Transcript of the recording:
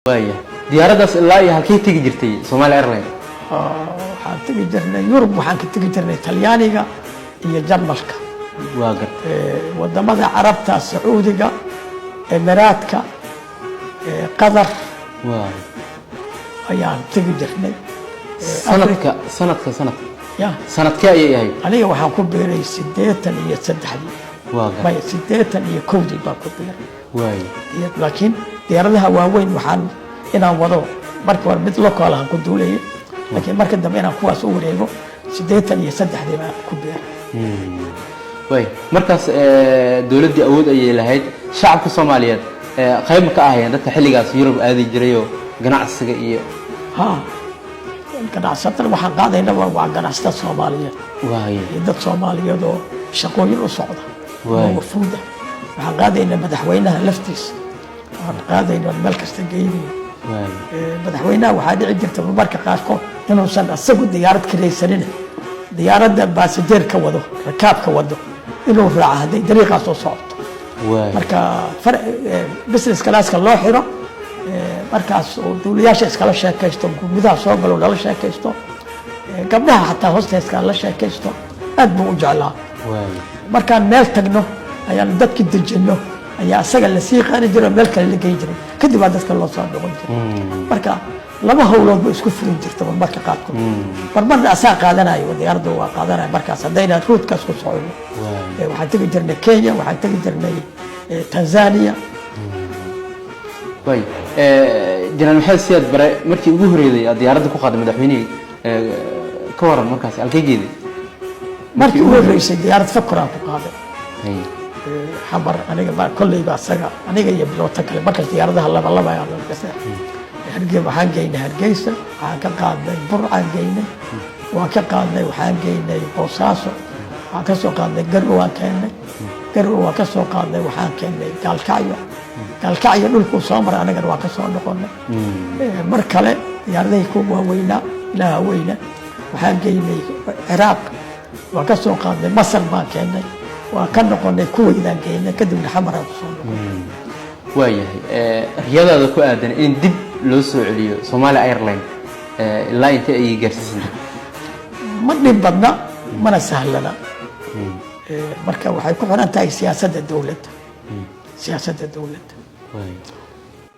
وايه ديارadaas ilaa iyo halkii tagi jirtay Somali Airlines waxaan tagi jirnay Yurub waxaan ka tagi jirnay Talyaaniga iyo Jarmalka waa gartay wadamada Carabta Sacuudiga Emiraadka Qatar waa ayaan tagi jirnay sanadka ayay ahayd aniga waxaan ku beeray 83 waa gartay 81 baan ku beeray waaye laakiin diyaaradaha waaweyn waxaan inaan wado marka hore mid local aan ku duulay laakiin marka dambe inaan kuwaas u wareego 83 baan ku beeray way markaas dawladda awood ay lahayd shacabka Soomaaliyeed qayb ka ahayeen dadka xilligaas Yurub aadi jiray oo ganacsiga iyo ganacsatada waxaan qaadaynaa waa ganacsatada Soomaaliyeed waaye dad Soomaaliyeed oo shaqooyin u socda oo fuuda waxaan qaadaynaa madaxweynaha laftiisa waxaan qaadaynaa meel kasta geeyay madaxweynaha waxaa dhici jirta marka qaarkood inuusan asagu diyaarad kiraysanin diyaaradda baasajeer ka wado rakaab ka wado inuu raaco haday dariiqaas oo socdo marka business class-ka loo xiro markaas oo dawlayaasha iskala sheekaysto gudaha soo galo la sheekaysto gabdhaha xataa hostesska la sheekaysto aad buu u jeclaa markaan meel tagno ayaan dadkii dejino ayaa asaga la sii qaadi jiray meel kale la geey jiray kadib dadka loo soo dhawan jiray marka laba hawlood buu isku furin jirtay marka qaadkood marmarna asaa qaadanayo diyaaradda waa qaadanayo markaas hadayna roodkaas ku socono waxaan tagi jirnay Kenya waxaan tagi jirnay Tanzania way jiran maxay siyad bare markii ugu horeeyay diyaaradda ku qaaday madaxweynaha ka waran markaas alkeegeedi markii ugu horeeyay diyaarad fakra ku qaaday xabar aniga ba kulay ba asaga aniga iyo bilowta kale markaas diyaaradaha laba ayaan gasay hargeysa waxaan geynay hargeysa waxaan ka qaadnay burcaan geynay waan ka qaadnay waxaan geynay Boosaaso waxaan ka soo qaadnay Garowe waan keenay Garowe waan ka soo qaadnay waxaan keenay Gaalkacyo dhulku soo maray anaga waan ka soo noqonay mar kale diyaaradaha ku waaweynaa ilaa weyna waxaan geynay Ciraaq waan ka soo qaadnay Masar baan keenay waa ka noqonay kuweydaan geynay kadibna xamar aan soo noqonay waayahay riyadaada ku aadan in dib loo soo celiyo Somali Airlines ilaa inta ay gaarsiisay ma dhib badna mana sahlana marka waxay ku xiran tahay siyaasadda dawladda